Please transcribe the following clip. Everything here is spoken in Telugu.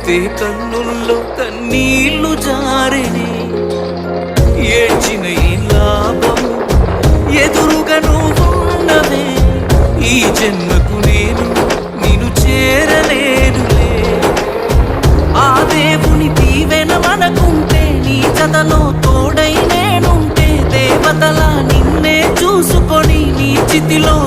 చూస్తే కన్నుల్లో కన్నీళ్లు జారినే. ఏడ్చిన ఈ లాభము ఎదురుగా నువ్వున్నవే. ఈ జన్మకు నేను నిన్ను చేరలేనులే. ఆ దేవుని దీవెన మనకుంటే, నీ జతలో తోడై నేనుంటే, దేవతలా నిన్నే చూసుకొని నీ చితిలో